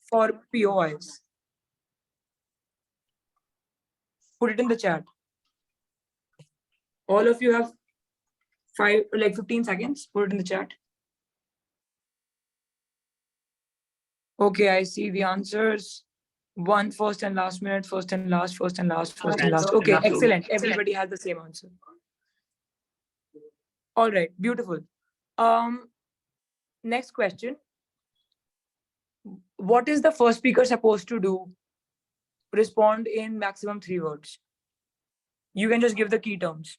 for POIs? Put it in the chat. All of you have 15 seconds. Put it in the chat. Okay, I see the answers. One first and last minute, first and last, first and last, first and last. Okay, excellent. Everybody has the same answer. All right, beautiful. Next question. What is the first speaker supposed to do? Respond in maximum 3 words. You can just give the key terms.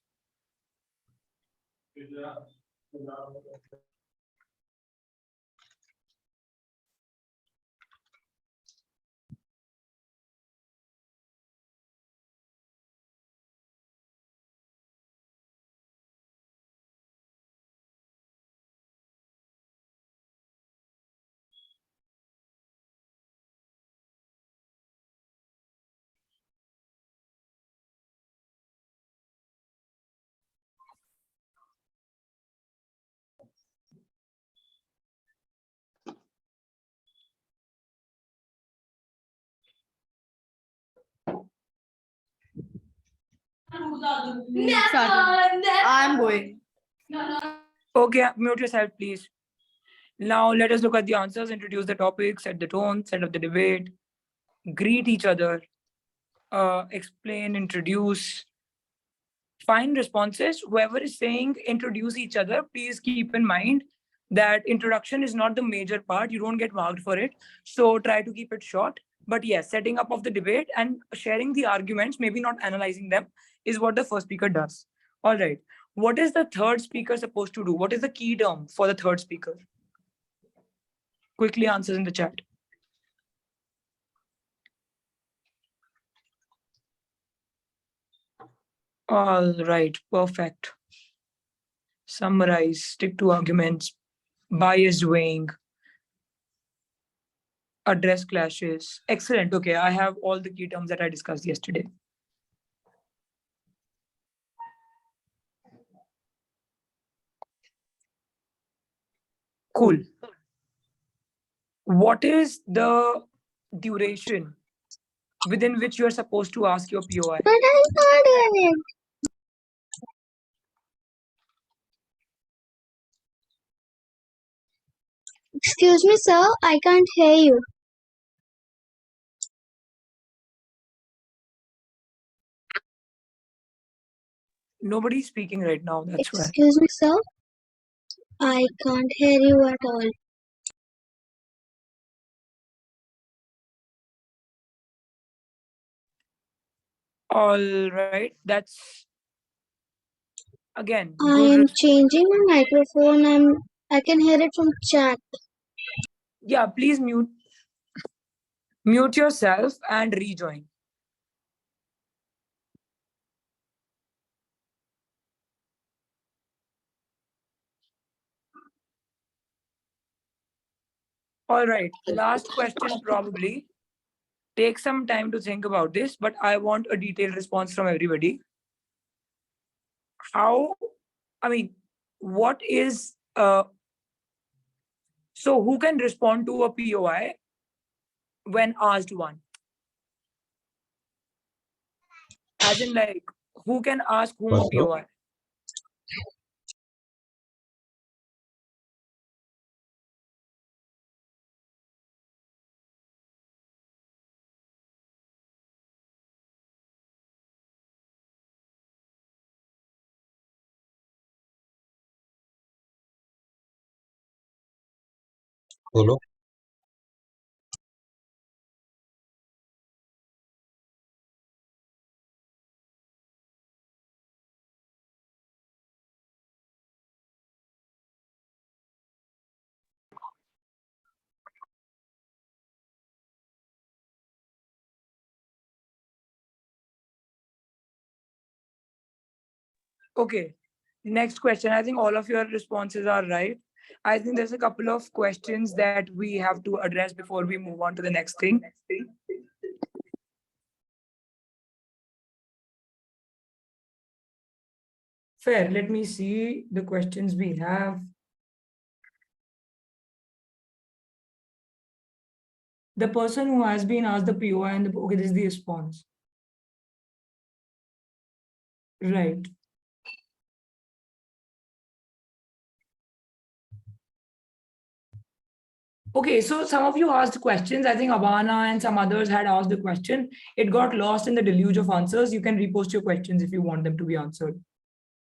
I'm going. Okay, mute yourself, please. Now let us look at the answers, introduce the topic, set the tone, set up the debate, greet each other, explain, introduce, find responses. Whoever is saying introduce each other, please keep in mind that introduction is not the major part. You don't get marked for it. So try to keep it short. But yes, setting up of the debate and sharing the arguments, maybe not analyzing them, is what the first speaker does. All right. What is the third speaker supposed to do? What is the key term for the third speaker? Quickly answers in the chat. All right, perfect. Summarize, stick to arguments, bias weighing, address clashes. Excellent. Okay, I have all the key terms that I discussed yesterday. Cool. What is the duration within which you are supposed to ask your POI? But I'm not doing it. Excuse me, sir. I can't hear you. Nobody's speaking right now, that's why. Excuse me, sir. I can't hear you at all. All right, that's again I good. am changing my microphone. I can hear it from chat. Yeah, please mute yourself and rejoin. All right, last question probably. Take some time to think about this, but I want a detailed response from everybody. What is so who can respond to a POI when asked one? As in, like, who can ask whom a POI? Hello. Okay, next question. I think all of your responses are right. I think there's a couple of questions that we have to address before we move on to the next thing. Fair. Let me see the questions we have. The person who has been asked the POI and okay, this is the response. Right. Okay, so some of you asked questions. I think Abana and some others had asked the question. It got lost in the deluge of answers. You can repost your questions if you want them to be answered.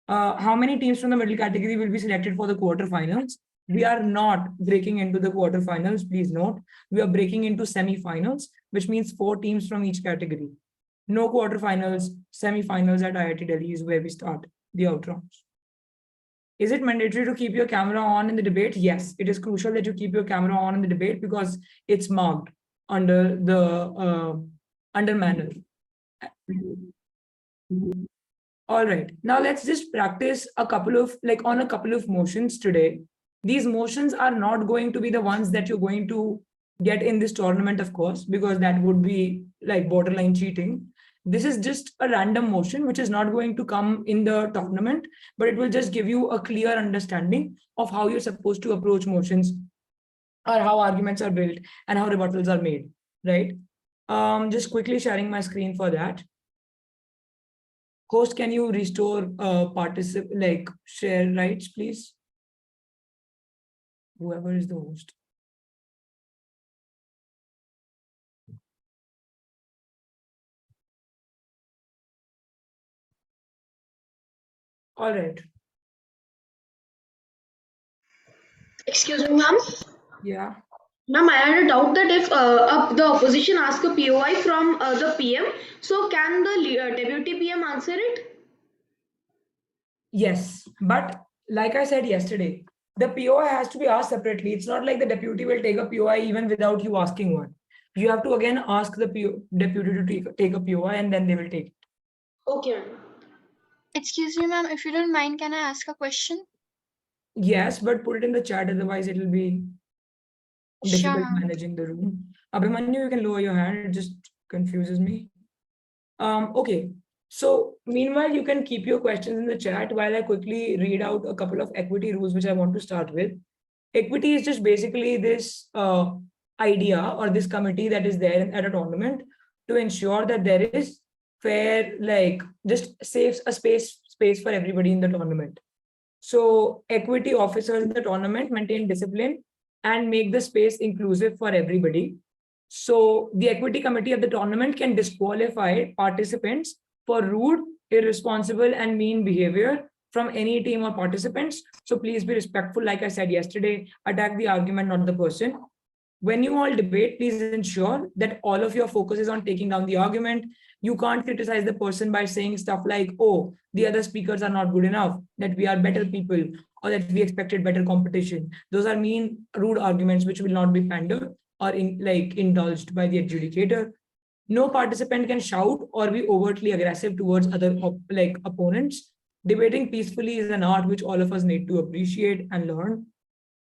How many teams from the middle category will be selected for the quarterfinals? We are not breaking into the quarterfinals. Please note, we are breaking into semifinals, which means 4 teams from each category. No quarterfinals, semifinals at IIT Delhi is where we start the out rounds. Is it mandatory to keep your camera on in the debate? Yes, it is crucial that you keep your camera on in the debate because it's marked under the under manner. All right, now let's just practice a couple of on a couple of motions today. These motions are not going to be the ones that you're going to get in this tournament, of course, because that would be like borderline cheating. This is just a random motion which is not going to come in the tournament, but it will just give you a clear understanding of how you're supposed to approach motions or how arguments are built and how rebuttals are made, right? Just quickly sharing my screen for that. Host, can you restore share rights, please? Whoever is the host. All right. Excuse me, ma'am. Yeah. Ma'am, I had a doubt that if the opposition asks a POI from the PM, so can the deputy PM answer it? Yes, but like I said yesterday, the POI has to be asked separately. It's not like the deputy will take a POI even without you asking one. You have to again ask the deputy to take a POI and then they will take it. Okay, ma'am. Excuse me, ma'am, if you don't mind, can I ask a question? Yes, but put it in the chat, otherwise it will be difficult Sure, ma'am. managing the room. Abhimanyu, you can lower your hand, it just confuses me. Okay, so meanwhile, you can keep your questions in the chat while I quickly read out a couple of equity rules which I want to start with. Equity is just basically this idea or this committee that is there at a tournament to ensure that there is fair, just safe a space for everybody in the tournament. So equity officers in the tournament maintain discipline and make the space inclusive for everybody. So the equity committee of the tournament can disqualify participants for rude, irresponsible, and mean behavior from any team or participants. So please be respectful. Like I said yesterday, attack the argument, not the person. When you all debate, please ensure that all of your focus is on taking down the argument. You can't criticize the person by saying stuff like, oh, the other speakers are not good enough, that we are better people, or that we expected better competition. Those are mean, rude arguments which will not be pandered or indulged by the adjudicator. No participant can shout or be overtly aggressive towards other opponents. Debating peacefully is an art which all of us need to appreciate and learn.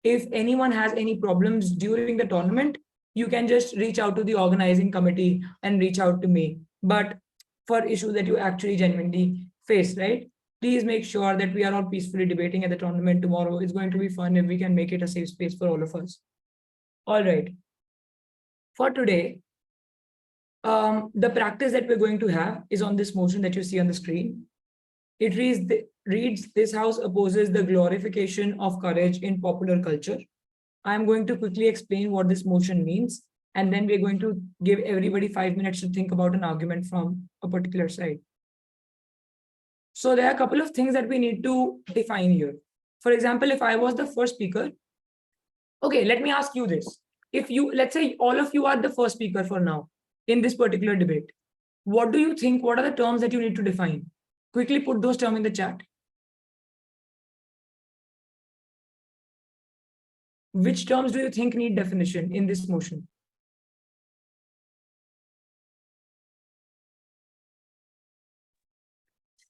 If anyone has any problems during the tournament, you can just reach out to the organizing committee and reach out to me. But for issues that you actually genuinely face, right? Please make sure that we are all peacefully debating at the tournament tomorrow. It's going to be fun if we can make it a safe space for all of us. All right. For today, the practice that we're going to have is on this motion that you see on the screen. It reads, this house opposes the glorification of courage in popular culture. I'm going to quickly explain what this motion means, and then we're going to give everybody 5 minutes to think about an argument from a particular side. So there are a couple of things that we need to define here. For example, if I was the first speaker, okay, let me ask you this. If you, let's say all of you are the first speaker for now in this particular debate, what do you think, what are the terms that you need to define? Quickly put those terms in the chat. Which terms do you think need definition in this motion?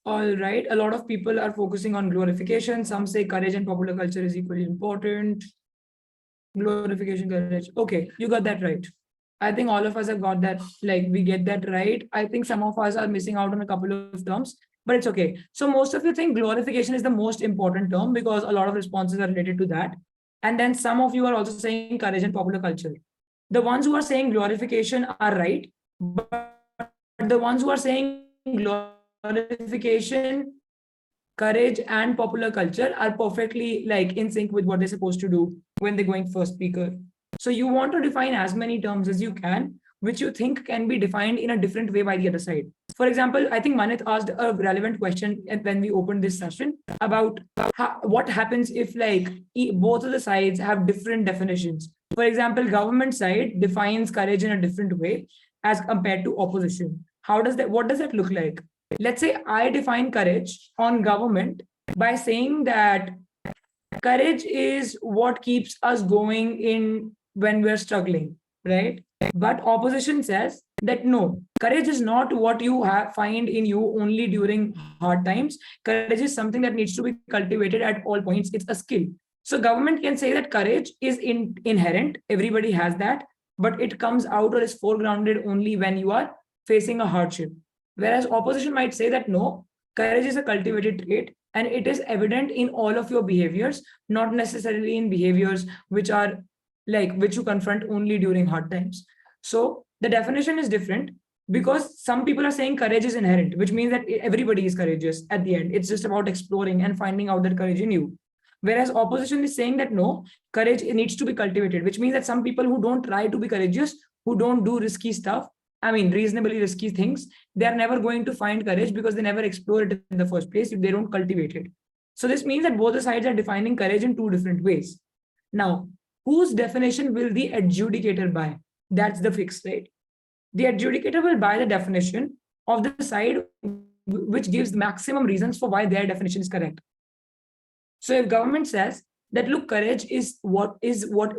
All right, a lot of people are focusing on glorification. Some say courage and popular culture is equally important. Glorification, courage. Okay, you got that right. I think all of us have got that, we get that right. I think some of us are missing out on a couple of terms, but it's okay. So most of you think glorification is the most important term because a lot of responses are related to that. And then some of you are also saying courage and popular culture. The ones who are saying glorification are right, but the ones who are saying glorification, courage, and popular culture are perfectly like in sync with what they're supposed to do when they're going first speaker. So you want to define as many terms as you can, which you think can be defined in a different way by the other side. For example, I think Manit asked a relevant question when we opened this session about what happens if like both of the sides have different definitions. For example, government side defines courage in a different way as compared to opposition. How does that? What does that look like? Let's say I define courage on government by saying that courage is what keeps us going in when we're struggling, right? But opposition says that no, courage is not what you find in you only during hard times. Courage is something that needs to be cultivated at all points. It's a skill. So government can say that courage is inherent. Everybody has that, but it comes out or is foregrounded only when you are facing a hardship. Whereas opposition might say that no, courage is a cultivated trait and it is evident in all of your behaviors, not necessarily in behaviors which are like which you confront only during hard times. So the definition is different because some people are saying courage is inherent, which means that everybody is courageous at the end. It's just about exploring and finding out that courage in you. Whereas opposition is saying that no, courage needs to be cultivated, which means that some people who don't try to be courageous, who don't do risky stuff, I mean, reasonably risky things, they are never going to find courage because they never explore it in the first place if they don't cultivate it. So this means that both the sides are defining courage in two different ways. Now, whose definition will the adjudicator buy? That's the fix, right? The adjudicator will buy the definition of the side which gives maximum reasons for why their definition is correct. So if government says that look, courage is what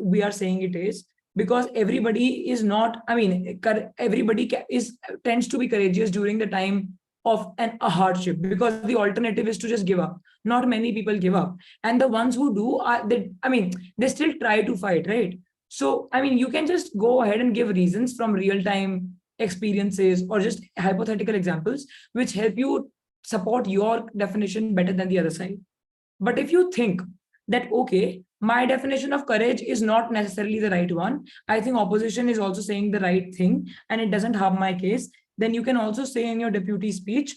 we are saying it is, because everybody is not, I mean, everybody is tends to be courageous during the time of a hardship, because the alternative is to just give up. Not many people give up, and the ones who do are they, I mean, they still try to fight, right? So I mean, you can just go ahead and give reasons from real time experiences or just hypothetical examples which help you support your definition better than the other side. But if you think that, okay, my definition of courage is not necessarily the right one, I think opposition is also saying the right thing and it doesn't harm my case, then you can also say in your deputy speech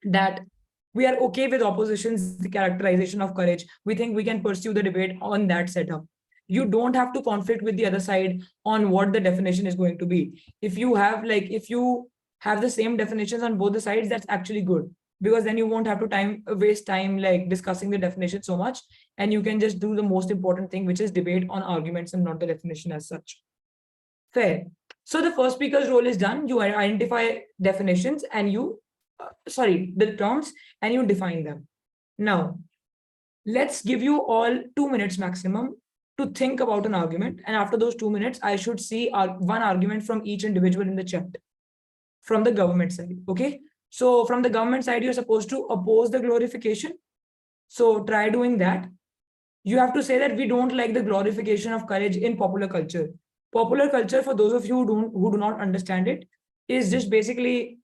that we are okay with opposition's characterization of courage. We think we can pursue the debate on that setup. You don't have to conflict with the other side on what the definition is going to be. If you have the same definitions on both the sides, that's actually good, because then you won't have to waste time like discussing the definition so much, and you can just do the most important thing, which is debate on arguments and not the definition as such. Fair. So the first speaker's role is done. You identify definitions and the terms, and you define them. Now, let's give you all 2 minutes maximum to think about an argument. And after those 2 minutes, I should see one argument from each individual in the chat from the government side. Okay. So from the government side, you're supposed to oppose the glorification. So try doing that. You have to say that we don't like the glorification of courage in popular culture. Popular culture, for those of you who do not understand it, is just basically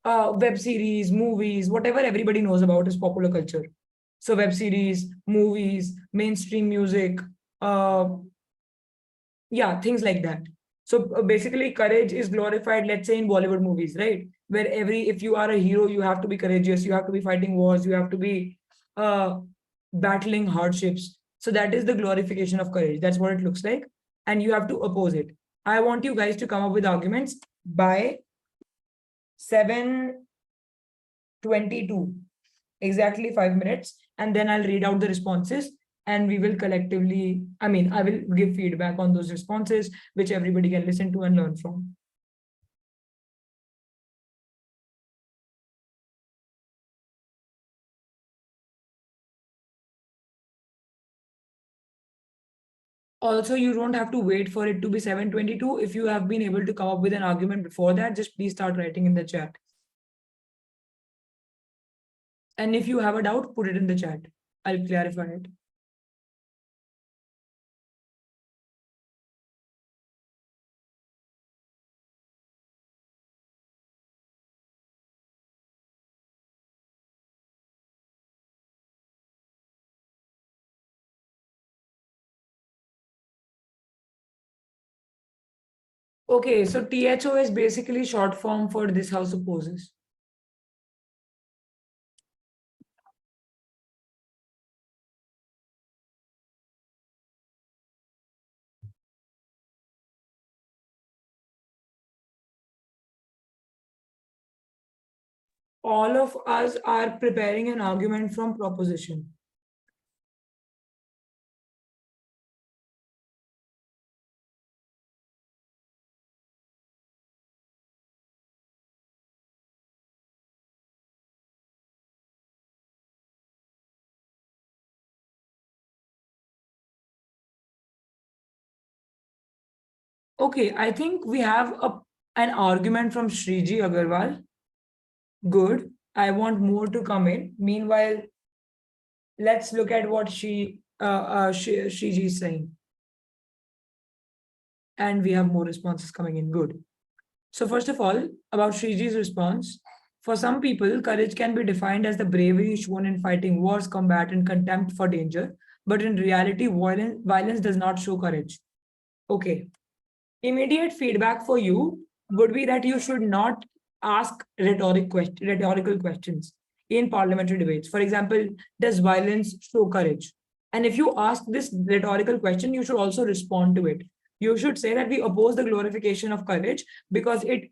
web series, movies, whatever everybody knows about is popular culture. So web series, movies, mainstream music, yeah, things like that. So basically, courage is glorified, let's say in Bollywood movies, right? Where if you are a hero, you have to be courageous, you have to be fighting wars, you have to be battling hardships. So that is the glorification of courage. That's what it looks like. And you have to oppose it. I want you guys to come up with arguments by 7:22, exactly 5 minutes. And then I'll read out the responses and we will collectively, I mean, I will give feedback on those responses, which everybody can listen to and learn from. Also, you don't have to wait for it to be 7:22. If you have been able to come up with an argument before that, just please start writing in the chat. And if you have a doubt, put it in the chat. I'll clarify it. Okay, so THO is basically short form for this house opposes. All of us are preparing an argument from proposition. Okay, I think we have an argument from Shriji Agarwal. Good. I want more to come in. Meanwhile, let's look at what Shriji is saying. And we have more responses coming in. Good. So first of all, about Shriji's response, for some people, courage can be defined as the bravery shown in fighting wars, combat, and contempt for danger. But in reality, violence does not show courage. Okay. Immediate feedback for you would be that you should not ask rhetorical questions in parliamentary debates. For example, does violence show courage? And if you ask this rhetorical question, you should also respond to it. You should say that we oppose the glorification of courage because it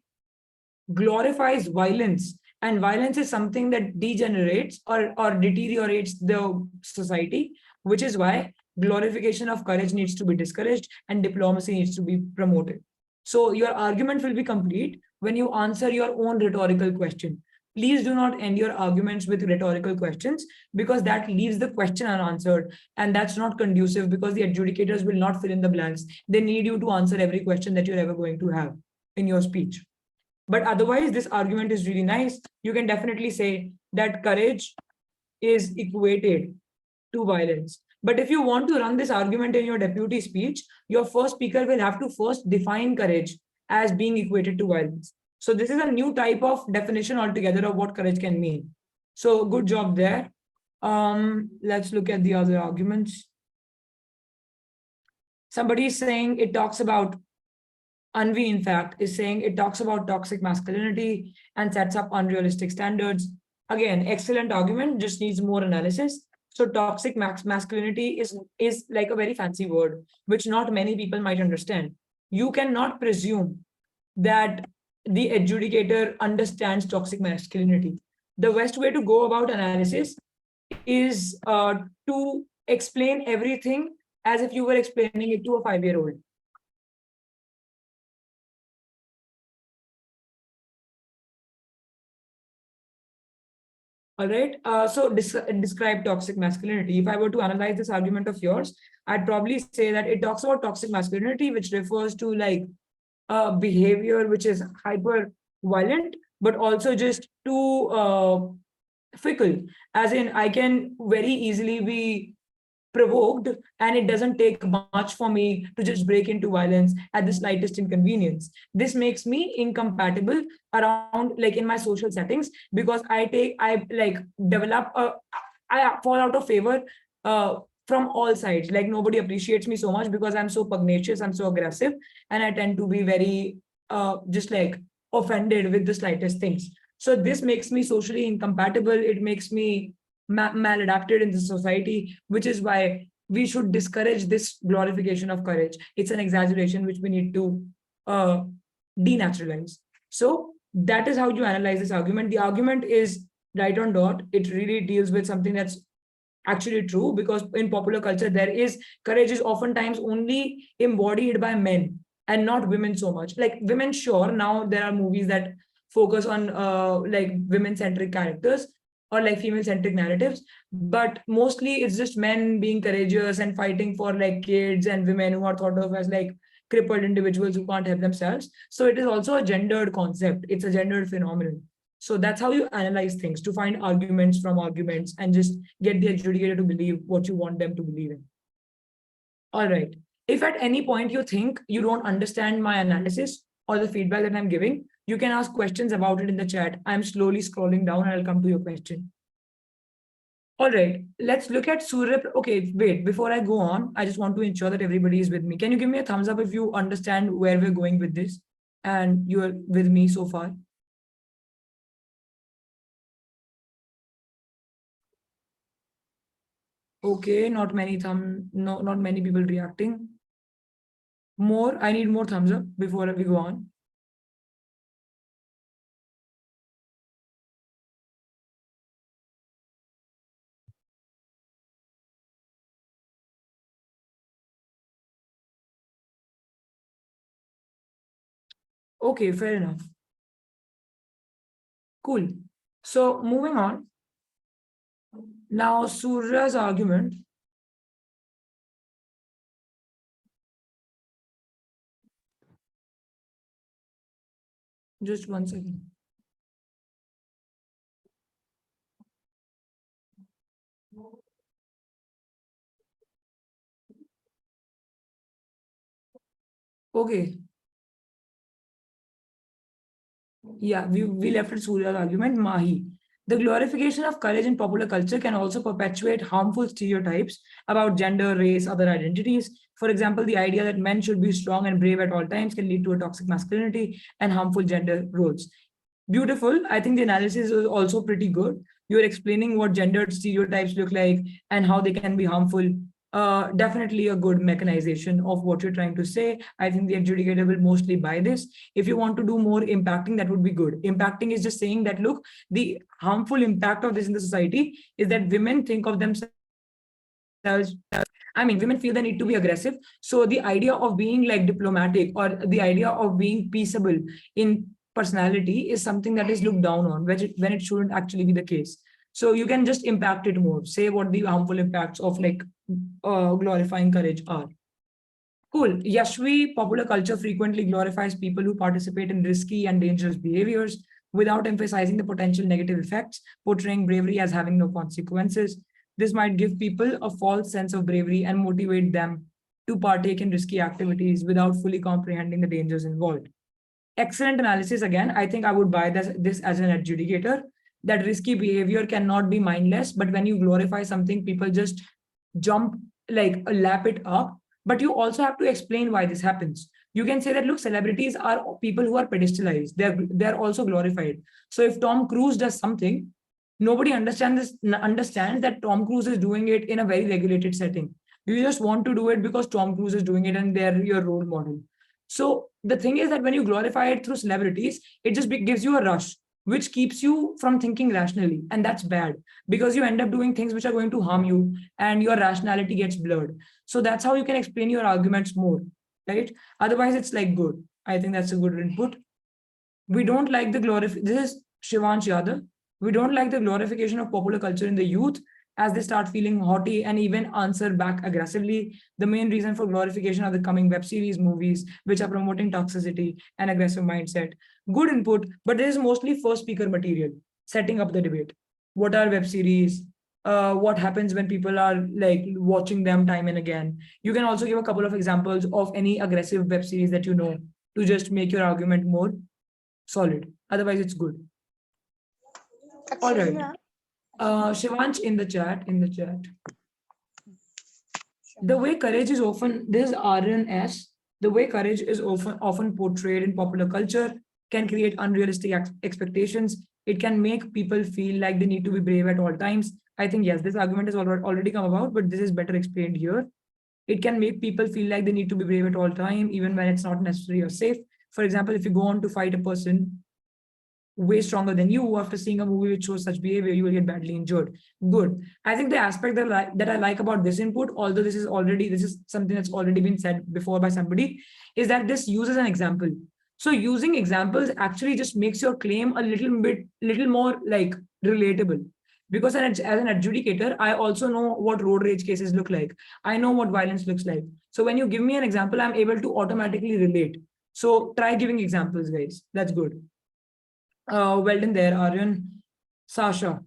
glorifies violence, and violence is something that degenerates or deteriorates the society, which is why glorification of courage needs to be discouraged and diplomacy needs to be promoted. So your argument will be complete when you answer your own rhetorical question. Please do not end your arguments with rhetorical questions because that leaves the question unanswered, and that's not conducive because the adjudicators will not fill in the blanks. They need you to answer every question that you're ever going to have in your speech. But otherwise, this argument is really nice. You can definitely say that courage is equated to violence. But if you want to run this argument in your deputy speech, your first speaker will have to first define courage as being equated to violence. So this is a new type of definition altogether of what courage can mean. So good job there. Let's look at the other arguments. Somebody is saying it talks about Anvi, in fact, is saying it talks about toxic masculinity and sets up unrealistic standards. Again, excellent argument, just needs more analysis. So toxic masculinity is like a very fancy word, which not many people might understand. You cannot presume that the adjudicator understands toxic masculinity. The best way to go about analysis is to explain everything as if you were explaining it to a 5-year-old. All right. So describe toxic masculinity. If I were to analyze this argument of yours, I'd probably say that it talks about toxic masculinity, which refers to like behavior which is hyper violent, but also just too fickle. As in, I can very easily be provoked, and it doesn't take much for me to just break into violence at the slightest inconvenience. This makes me incompatible around like in my social settings because I like develop I fall out of favor from all sides. Like nobody appreciates me so much because I'm so pugnacious, I'm so aggressive, and I tend to be very just like offended with the slightest things. So this makes me socially incompatible. It makes me maladapted in the society, which is why we should discourage this glorification of courage. It's an exaggeration which we need to denaturalize. So that is how you analyze this argument. The argument is right on dot. It really deals with something that's actually true, because in popular culture there is courage is oftentimes only embodied by men and not women so much. Like women, sure, now there are movies that focus on like women centric characters or like female centric narratives, but mostly it's just men being courageous and fighting for like kids, and women who are thought of as like crippled individuals who can't help themselves. So it is also a gendered concept, it's a gendered phenomenon. So that's how you analyze things, to find arguments from arguments and just get the adjudicator to believe what you want them to believe in. All right. If at any point you think you don't understand my analysis or the feedback that I'm giving, you can ask questions about it in the chat. I'm slowly scrolling down and I'll come to your question. All right, let's look at Surya. Okay, wait, before I go on, I just want to ensure that everybody is with me. Can you give me a thumbs up if you understand where we're going with this? and you're with me so far. Okay, not many not many people reacting. More, I need more thumbs up before we go on. Okay, fair enough. Cool. So moving on. Now, Surya's argument. Just 1 second. Okay. Yeah, we left at Surya's argument, Mahi. The glorification of courage in popular culture can also perpetuate harmful stereotypes about gender, race, other identities. For example, the idea that men should be strong and brave at all times can lead to a toxic masculinity and harmful gender roles. Beautiful. I think the analysis is also pretty good. You're explaining what gendered stereotypes look like and how they can be harmful. Definitely a good mechanization of what you're trying to say. I think the adjudicator will mostly buy this. If you want to do more impacting, that would be good. Impacting is just saying that, look, the harmful impact of this in the society is that women think of themselves. I mean, women feel the need to be aggressive. So the idea of being like diplomatic or the idea of being peaceable in personality is something that is looked down on, when it shouldn't actually be the case. So you can just impact it more. Say what the harmful impacts of like glorifying courage are. Cool. Yashvi, popular culture frequently glorifies people who participate in risky and dangerous behaviors without emphasizing the potential negative effects, portraying bravery as having no consequences. This might give people a false sense of bravery and motivate them to partake in risky activities without fully comprehending the dangers involved. Excellent analysis again. I think I would buy this as an adjudicator, that risky behavior cannot be mindless, but when you glorify something, people just jump, like lap it up. But you also have to explain why this happens. You can say that, look, celebrities are people who are pedestalized. They're also glorified. So if Tom Cruise does something, nobody understands that Tom Cruise is doing it in a very regulated setting. You just want to do it because Tom Cruise is doing it and they're your role model. So the thing is that when you glorify it through celebrities, it just gives you a rush, which keeps you from thinking rationally. And that's bad, because you end up doing things which are going to harm you and your rationality gets blurred. So that's how you can explain your arguments more, right? Otherwise, it's like good. I think that's a good input. We don't like the this is Shivansh Yadav. We don't like the glorification of popular culture in the youth, as they start feeling haughty and even answer back aggressively. The main reason for glorification are the coming web series, movies, which are promoting toxicity and aggressive mindset. Good input, but this is mostly first speaker material, setting up the debate. What are web series? What happens when people are like watching them time and again? You can also give a couple of examples of any aggressive web series that you know, to just make your argument more solid. Otherwise, it's good. All right. Shivansh in the chat. The way courage is often, this is RNS, the way courage is often portrayed in popular culture can create unrealistic expectations. It can make people feel like they need to be brave at all times. I think, yes, this argument has already come about, but this is better explained here. It can make people feel like they need to be brave at all time, even when it's not necessary or safe. For example, if you go on to fight a person way stronger than you, after seeing a movie which shows such behavior, you will get badly injured. Good. I think the aspect that I like about this input, although this is something that's already been said before by somebody, is that this uses an example. So using examples actually just makes your claim a little more like relatable. Because as an adjudicator, I also know what road rage cases look like. I know what violence looks like. So when you give me an example, I'm able to automatically relate. So try giving examples, guys. That's good. Well done there, Aryan. Sasha.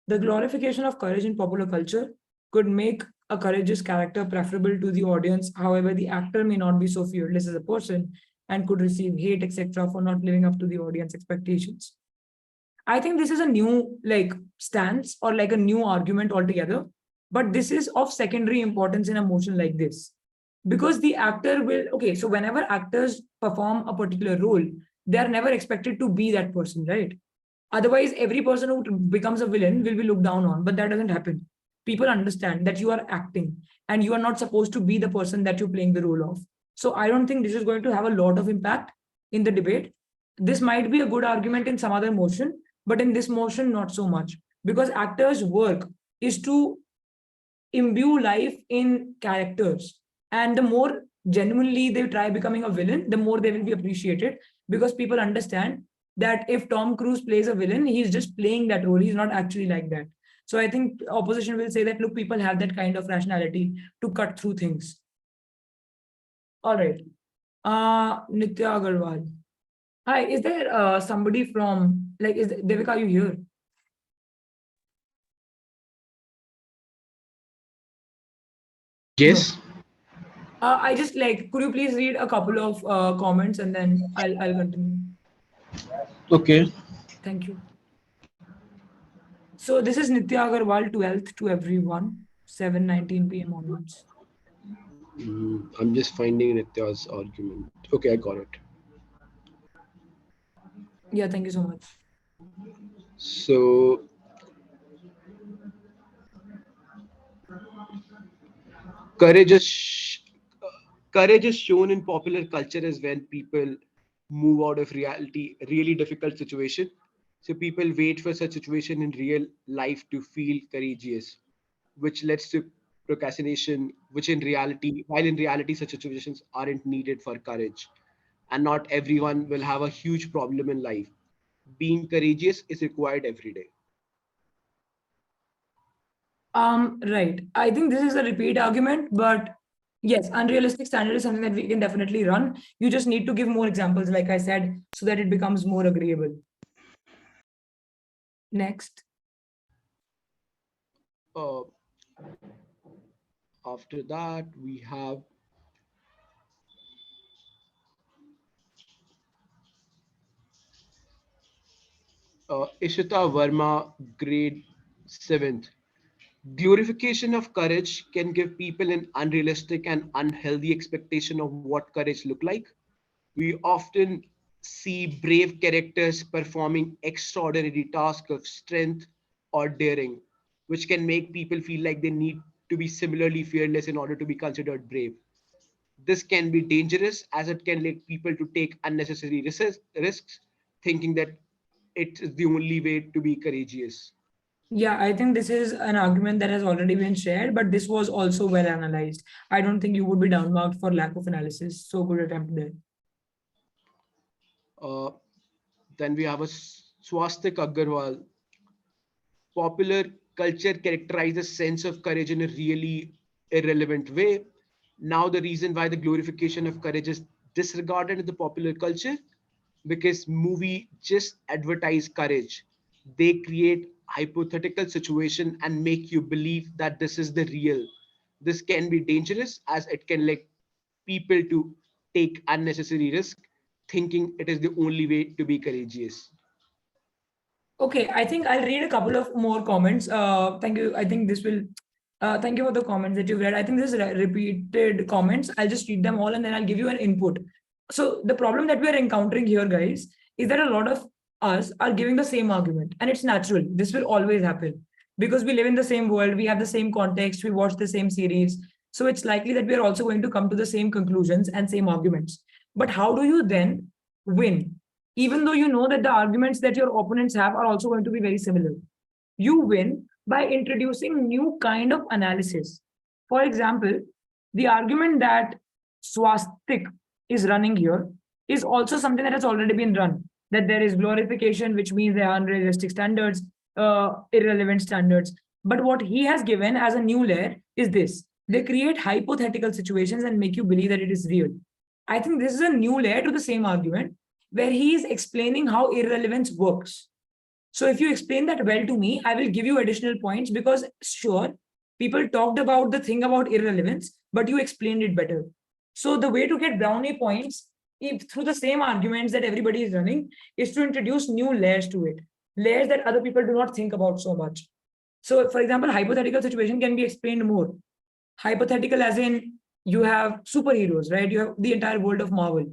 The glorification of courage in popular culture could make a courageous character preferable to the audience. However, the actor may not be so fearless as a person and could receive hate, etc., for not living up to the audience expectations. I think this is a new like stance or like a new argument altogether, but this is of secondary importance in a motion like this. because the actor will, okay, so whenever actors perform a particular role, they are never expected to be that person, right? Otherwise, every person who becomes a villain will be looked down on, but that doesn't happen. People understand that you are acting and you are not supposed to be the person that you're playing the role of. So I don't think this is going to have a lot of impact in the debate. This might be a good argument in some other motion, but in this motion, not so much. Because actors' work is to imbue life in characters. And the more genuinely they try becoming a villain, the more they will be appreciated, because people understand that if Tom Cruise plays a villain, he's just playing that role. He's not actually like that. So I think opposition will say that, look, people have that kind of rationality to cut through things. All right. Nitya Agarwal. Hi, is there somebody from, like, is Devika, are you here? Yes. No. I just like, could you please read a couple of comments and then I'll continue. Okay. Thank you. So this is Nitya Agarwal, 12th to everyone, 7:19 p.m. onwards. I'm just finding Nitya's argument. Okay, I got it. Yeah, thank you so much. So, courage is sh- courage is shown in popular culture as when people move out of really difficult situation. So people wait for such situation in real life to feel courageous, which leads to procrastination, while in reality, such situations aren't needed for courage. And not everyone will have a huge problem in life. Being courageous is required every day. Right. I think this is a repeat argument, but yes, unrealistic standard is something that we can definitely run. You just need to give more examples, like I said, so that it becomes more agreeable. Next. Uh, After that, we have Ishita Verma, grade 7th. Glorification of courage can give people an unrealistic and unhealthy expectation of what courage look like. We often see brave characters performing extraordinary tasks of strength or daring, which can make people feel like they need to be similarly fearless in order to be considered brave. This can be dangerous as it can lead people to take unnecessary risks, thinking that it is the only way to be courageous. Yeah, I think this is an argument that has already been shared, but this was also well analyzed. I don't think you would be downmarked for lack of analysis. So good attempt there. Uh, then we have a Swastik Agarwal. Popular culture characterizes sense of courage in a really irrelevant way. Now, the reason why the glorification of courage is disregarded in the popular culture, because movie just advertise courage. They create hypothetical situation and make you believe that this is the real. This can be dangerous as it can like people to take unnecessary risk, thinking it is the only way to be courageous. Okay, I think I'll read a couple of more comments. Thank you. I think this will. Thank you for the comments that you've read. I think this is repeated comments. I'll just read them all and then I'll give you an input. So the problem that we are encountering here, guys, is that a lot of us are giving the same argument, and it's natural. This will always happen because we live in the same world. We have the same context. We watch the same series. So it's likely that we are also going to come to the same conclusions and same arguments. But how do you then win? Even though you know that the arguments that your opponents have are also going to be very similar. You win by introducing new kind of analysis. For example, the argument that swastik is running here is also something that has already been run. That there is glorification, which means there are unrealistic standards, irrelevant standards. But what he has given as a new layer is this. They create hypothetical situations and make you believe that it is real. I think this is a new layer to the same argument where he is explaining how irrelevance works. So if you explain that well to me, I will give you additional points because sure, people talked about the thing about irrelevance, but you explained it better. So the way to get brownie points if through the same arguments that everybody is running is to introduce new layers to it, layers that other people do not think about so much. So for example, hypothetical situation can be explained more. Hypothetical as in you have superheroes, right? You have the entire world of Marvel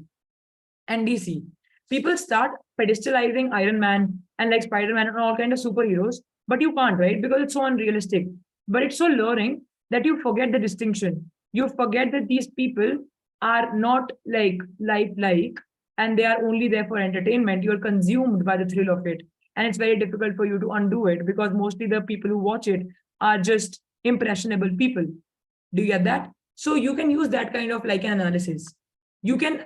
and DC. People start pedestalizing Iron Man and like Spider-Man and all kind of superheroes, but you can't, right? Because it's so unrealistic. But it's so luring that you forget the distinction. You forget that these people are not like lifelike and they are only there for entertainment. You're consumed by the thrill of it. And it's very difficult for you to undo it because mostly the people who watch it are just impressionable people. Do you get that? So you can use that kind of like an analysis. You can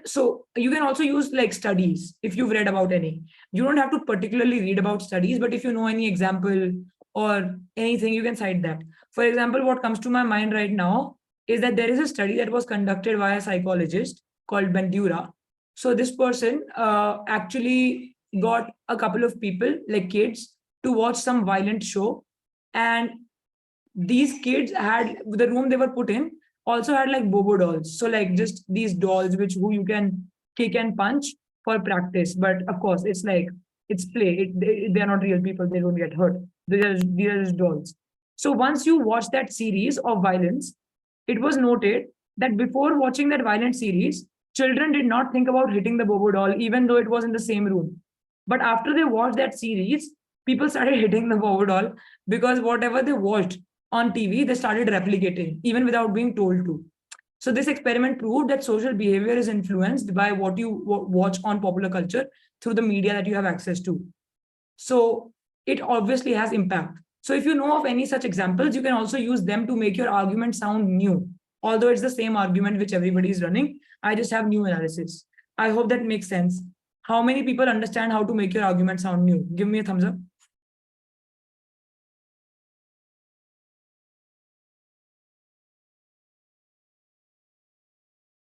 also use like studies if you've read about any. You don't have to particularly read about studies, but if you know any example or anything, you can cite that. For example, what comes to my mind right now is that there is a study that was conducted by a psychologist called Bandura. So this person actually got a couple of people, like kids, to watch some violent show, and these kids had the room they were put in also had like bobo dolls. So like just these dolls which who you can kick and punch for practice. But of course, it's like it's play. They're not real people. They don't get hurt. They're just dolls. So once you watch that series of violence, it was noted that before watching that violent series, children did not think about hitting the bobo doll, even though it was in the same room. But after they watched that series, people started hitting the bobo doll because whatever they watched on TV, they started replicating, even without being told to. So this experiment proved that social behavior is influenced by what you watch on popular culture through the media that you have access to. So it obviously has impact. So if you know of any such examples, you can also use them to make your argument sound new. Although it's the same argument which everybody is running, I just have new analysis. I hope that makes sense. How many people understand how to make your argument sound new? Give me a thumbs up.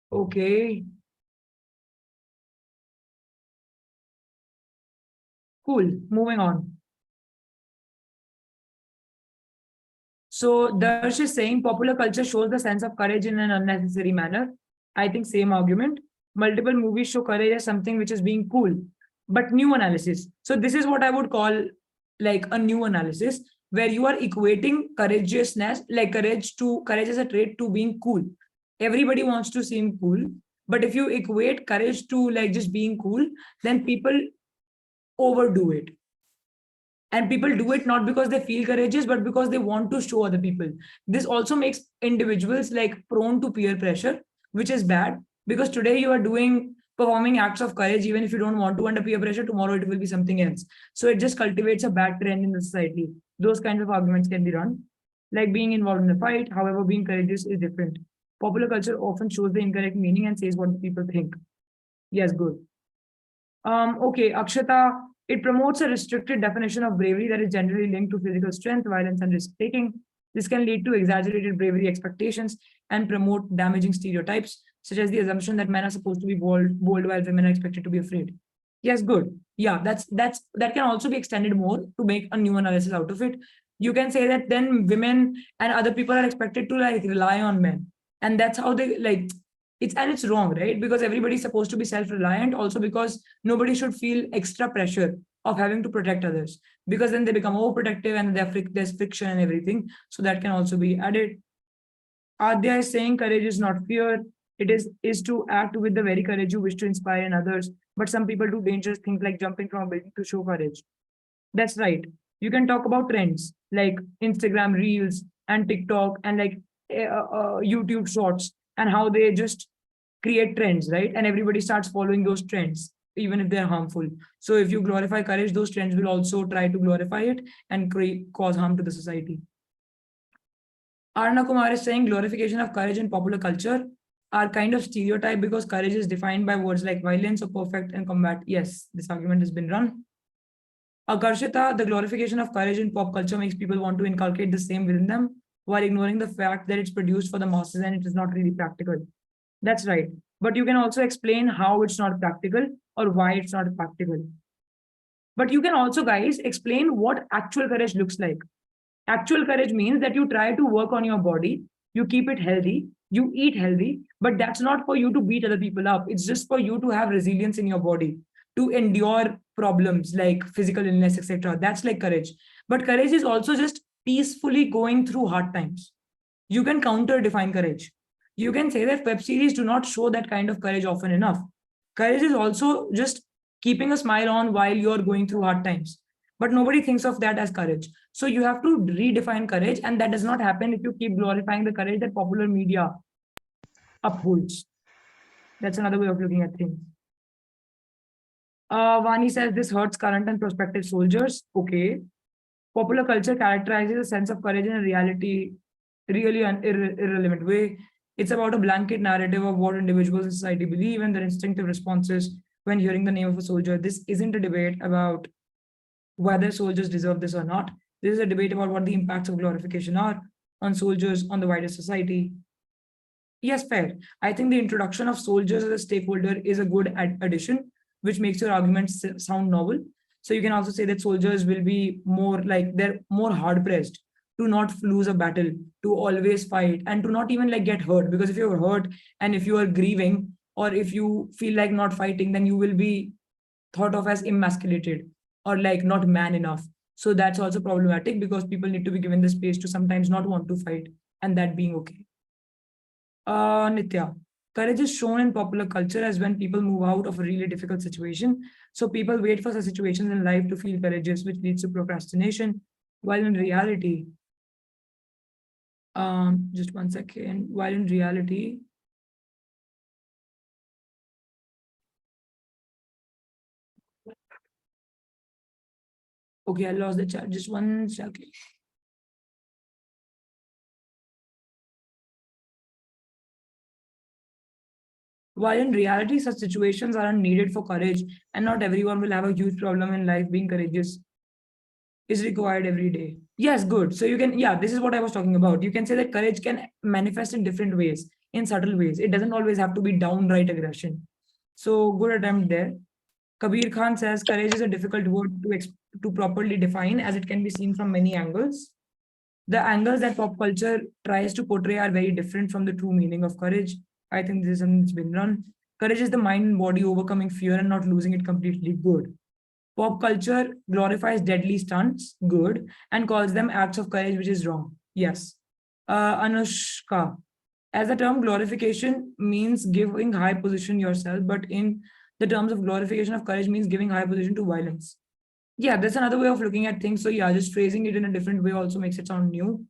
Okay. Cool. Moving on. So Darsh is saying popular culture shows the sense of courage in an unnecessary manner. I think same argument. Multiple movies show courage as something which is being cool, but new analysis. So this is what I would call like a new analysis where you are equating courageousness, like courage as a trait to being cool. Everybody wants to seem cool, but if you equate courage to like just being cool, then people overdo it. And people do it not because they feel courageous, but because they want to show other people. This also makes individuals like prone to peer pressure, which is bad because today you are performing acts of courage even if you don't want to under peer pressure. Tomorrow it will be something else. So it just cultivates a bad trend in the society. Those kinds of arguments can be run, like being involved in a fight. However, being courageous is different. Popular culture often shows the incorrect meaning and says what the people think. Yes, good. Okay, Akshata, it promotes a restricted definition of bravery that is generally linked to physical strength, violence, and risk taking. This can lead to exaggerated bravery expectations and promote damaging stereotypes, such as the assumption that men are supposed to be bold while women are expected to be afraid. Yes, good. Yeah, that can also be extended more to make a new analysis out of it. You can say that then women and other people are expected to like rely on men, and that's how they like it's wrong, right? Because everybody's supposed to be self-reliant, also because nobody should feel extra pressure of having to protect others, because then they become overprotective and there's friction and everything. So that can also be added. Adya is saying courage is not fear. It is to act with the very courage you wish to inspire in others. But some people do dangerous things like jumping from a building to show courage. That's right. You can talk about trends like Instagram Reels and TikTok and like YouTube Shorts and how they just create trends, right? And everybody starts following those trends, even if they're harmful. So if you glorify courage, those trends will also try to glorify it and cause harm to the society. Arna Kumar is saying glorification of courage in popular culture are kind of stereotype because courage is defined by words like violence or perfect and combat. Yes, this argument has been run. Akarshita, the glorification of courage in pop culture makes people want to inculcate the same within them while ignoring the fact that it's produced for the masses and it is not really practical. That's right. But you can also explain how it's not practical or why it's not practical. But you can also, guys, explain what actual courage looks like. Actual courage means that you try to work on your body, you keep it healthy, you eat healthy, but that's not for you to beat other people up. It's just for you to have resilience in your body, to endure problems like physical illness, etc. That's like courage. But courage is also just peacefully going through hard times. You can counter define courage. You can say that web series do not show that kind of courage often enough. Courage is also just keeping a smile on while you're going through hard times. But nobody thinks of that as courage. So you have to redefine courage, and that does not happen if you keep glorifying the courage that popular media upholds. That's another way of looking at things. Vani says this hurts current and prospective soldiers. Okay. Popular culture characterizes a sense of courage in a really irrelevant way. It's about a blanket narrative of what individuals in society believe and their instinctive responses when hearing the name of a soldier. This isn't a debate about whether soldiers deserve this or not. This is a debate about what the impacts of glorification are on soldiers, on the wider society. Yes, fair. I think the introduction of soldiers as a stakeholder is a good addition, which makes your arguments sound novel. So you can also say that soldiers will be more like they're more hard pressed to not lose a battle, to always fight, and to not even like get hurt. Because if you're hurt and if you are grieving, or if you feel like not fighting, then you will be thought of as emasculated or like not man enough. So that's also problematic because people need to be given the space to sometimes not want to fight, and that being okay. Nitya, courage is shown in popular culture as when people move out of a really difficult situation. So people wait for such situations in life to feel courageous, which leads to procrastination. While in reality, just one second. While in reality, okay, I lost the chat. Just one second. While in reality, such situations aren't needed for courage, and not everyone will have a huge problem in life being courageous is required every day. Yes, good. So you can, yeah, this is what I was talking about. You can say that courage can manifest in different ways, in subtle ways. It doesn't always have to be downright aggression. So good attempt there. Kabir Khan says courage is a difficult word to properly define as it can be seen from many angles. The angles that pop culture tries to portray are very different from the true meaning of courage. I think this is something that's been run. Courage is the mind and body overcoming fear and not losing it completely. Good. Pop culture glorifies deadly stunts, good, and calls them acts of courage, which is wrong. Yes. Anushka, as the term glorification means giving high position yourself, but in the terms of glorification of courage means giving high position to violence. Yeah, that's another way of looking at things. So yeah, just phrasing it in a different way also makes it sound new.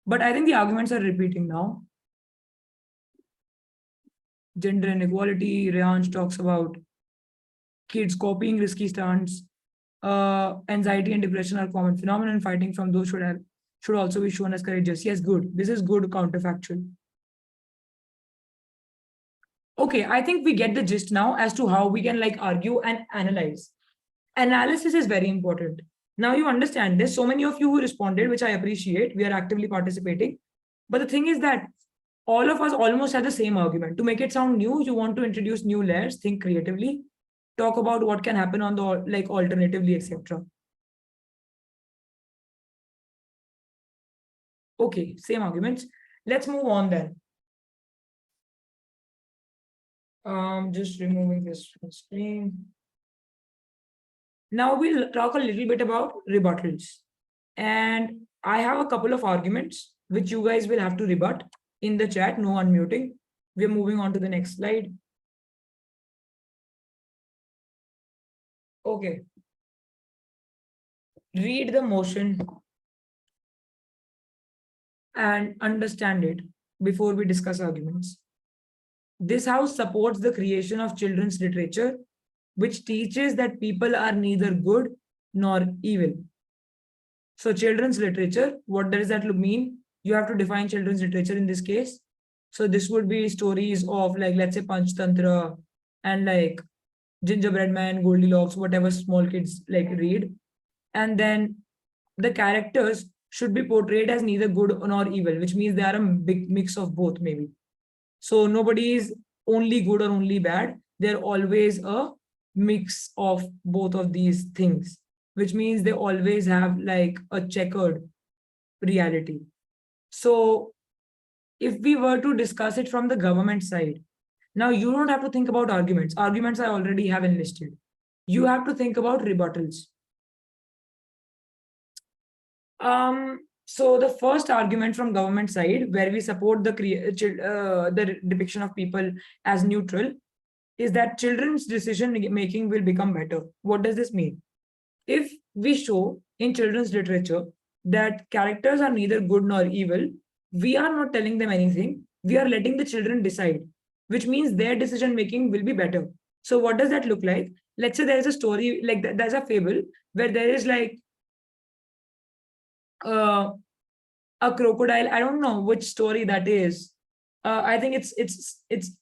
But I think the arguments are repeating now. Gender inequality, Rehansh talks about kids copying risky stunts. Anxiety and depression are common phenomenon. Fighting from those should also be shown as courageous. Yes, good. This is good counterfactual. Okay, I think we get the gist now as to how we can like argue and analyze. Analysis is very important. Now you understand this. So many of you who responded, which I appreciate, we are actively participating. But the thing is that all of us almost had the same argument. To make it sound new, you want to introduce new layers, think creatively, talk about what can happen on the like alternatively, etc. Okay, same arguments. Let's move on then. Just removing this from screen. Now we'll talk a little bit about rebuttals. And I have a couple of arguments which you guys will have to rebut in the chat, no unmuting. We're moving on to the next slide. Okay. Read the motion and understand it before we discuss arguments. This house supports the creation of children's literature, which teaches that people are neither good nor evil. So children's literature, what does that mean? You have to define children's literature in this case. So this would be stories of like, let's say Panchtantra and like Gingerbread Man, Goldilocks, whatever small kids like read. And then the characters should be portrayed as neither good nor evil, which means they are a big mix of both maybe. So nobody is only good or only bad. They're always a mix of both of these things, which means they always have like a checkered reality. So if we were to discuss it from the government side, now you don't have to think about arguments. Arguments I already have enlisted. You have to think about rebuttals. So the first argument from government side, where we support the depiction of people as neutral, is that children's decision making will become better. What does this mean? If we show in children's literature that characters are neither good nor evil, we are not telling them anything. We are letting the children decide, which means their decision making will be better. So what does that look like? Let's say there is a story like there's a fable where there is like uh, a crocodile. I don't know which story that is. I think it's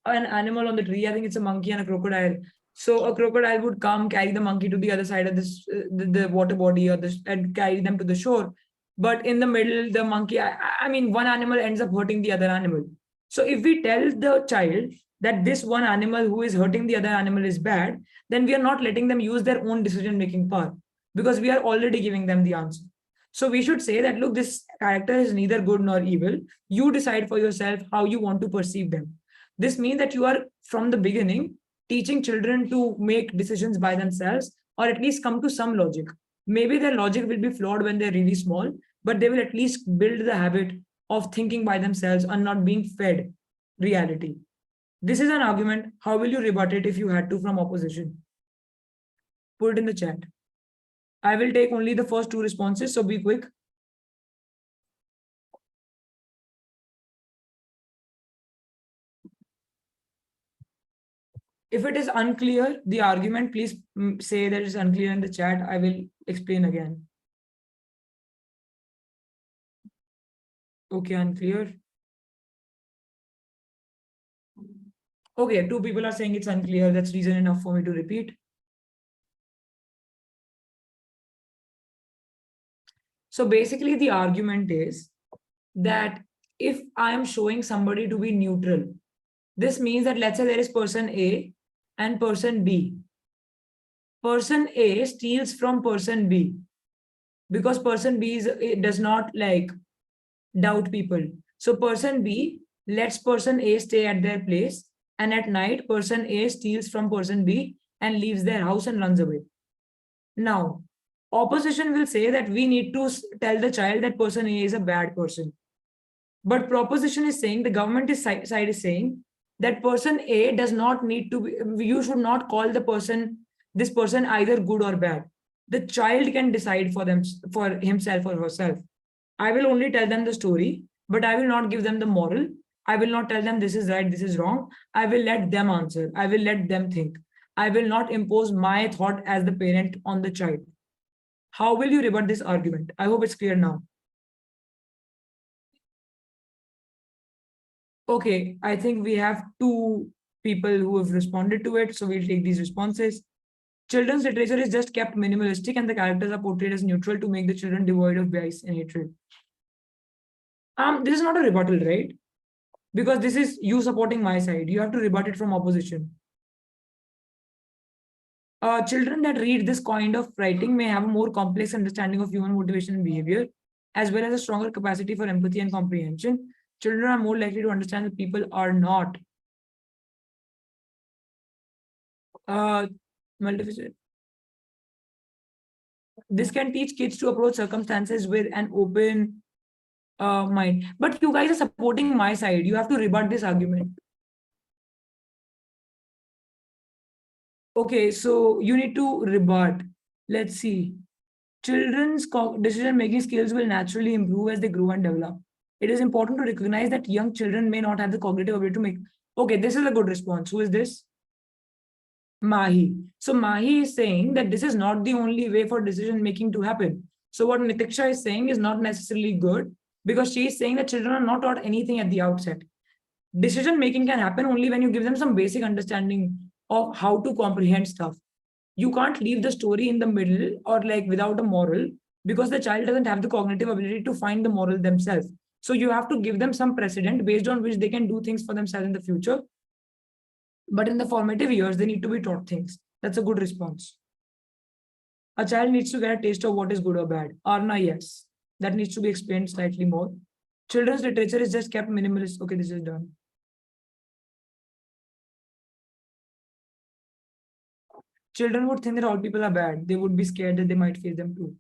an animal on the tree. I think it's a monkey and a crocodile. So a crocodile would come, carry the monkey to the other side of this the water body or this, and carry them to the shore. But in the middle, the monkey, I mean, one animal ends up hurting the other animal. So if we tell the child that this one animal who is hurting the other animal is bad, then we are not letting them use their own decision making power, because we are already giving them the answer. So we should say that, look, this character is neither good nor evil. You decide for yourself how you want to perceive them. This means that you are, from the beginning, teaching children to make decisions by themselves, or at least come to some logic. Maybe their logic will be flawed when they're really small, but they will at least build the habit of thinking by themselves and not being fed reality. This is an argument. How will you rebut it if you had to from opposition? Put it in the chat. I will take only the first two responses, so be quick. If it is unclear, the argument, please say that it's unclear in the chat. I will explain again. Okay, unclear. Okay, two people are saying it's unclear. That's reason enough for me to repeat. So basically, the argument is that if I am showing somebody to be neutral, this means that, let's say there is person A and person B. Person A steals from person B because person B does not like doubt people. So person B lets person A stay at their place, and at night person A steals from person B and leaves their house and runs away. Now, opposition will say that we need to tell the child that person A is a bad person. But proposition is saying, the government side is saying that person A does not need to be, you should not call this person either good or bad. The child can decide for himself or herself. I will only tell them the story, but I will not give them the moral. I will not tell them this is right, this is wrong. I will let them answer. I will let them think. I will not impose my thought as the parent on the child. How will you rebut this argument? I hope it's clear now. Okay, I think we have two people who have responded to it, so we'll take these responses. Children's literature is just kept minimalistic and the characters are portrayed as neutral to make the children devoid of bias and hatred. This is not a rebuttal, right? Because this is you supporting my side. You have to rebut it from opposition. Children that read this kind of writing may have a more complex understanding of human motivation and behavior, as well as a stronger capacity for empathy and comprehension. Children are more likely to understand that people are not multifaceted. This can teach kids to approach circumstances with an open mind. But you guys are supporting my side. You have to rebut this argument. Okay, so you need to rebut. Let's see. Children's decision-making skills will naturally improve as they grow and develop. It is important to recognize that young children may not have the cognitive ability to make. Okay, this is a good response. Who is this? Mahi. So Mahi is saying that this is not the only way for decision-making to happen. So what Nitiksha is saying is not necessarily good, because she is saying that children are not taught anything at the outset. Decision-making can happen only when you give them some basic understanding of how to comprehend stuff. You can't leave the story in the middle or like without a moral, because the child doesn't have the cognitive ability to find the moral themselves. So you have to give them some precedent based on which they can do things for themselves in the future. But in the formative years, they need to be taught things. That's a good response. A child needs to get a taste of what is good or bad. Arna, yes. That needs to be explained slightly more. Children's literature is just kept minimalist. Okay, this is done. Children would think that all people are bad. They would be scared that they might face them too.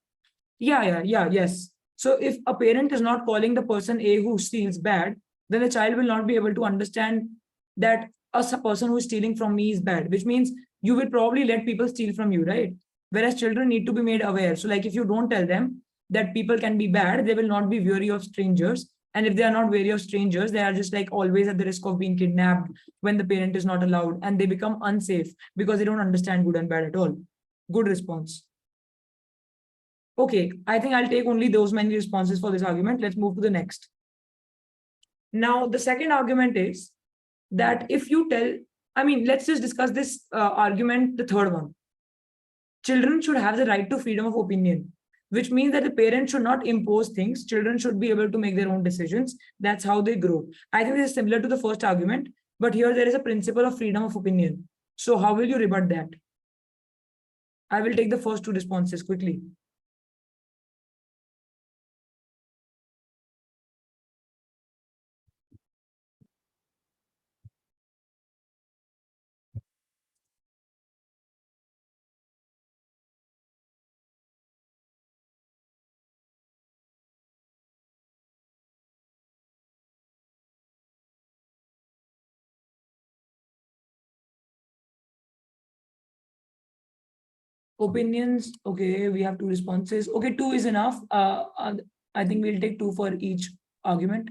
Yeah, yes. So if a parent is not calling the person A who steals bad, then the child will not be able to understand that a person who is stealing from me is bad, which means you will probably let people steal from you, right? Whereas children need to be made aware. So like if you don't tell them that people can be bad, they will not be wary of strangers. And if they are not wary of strangers, they are just like always at the risk of being kidnapped when the parent is not allowed, and they become unsafe because they don't understand good and bad at all. Good response. Okay, I think I'll take only those many responses for this argument. Let's move to the next. Now, the second argument is that if you tell, let's just discuss this argument, the third one. Children should have the right to freedom of opinion, which means that the parents should not impose things. Children should be able to make their own decisions. That's how they grow. I think this is similar to the first argument, but here there is a principle of freedom of opinion. So how will you rebut that? I will take the first two responses quickly. Opinions. Okay, we have two responses. Okay, two is enough. I think we'll take two for each argument.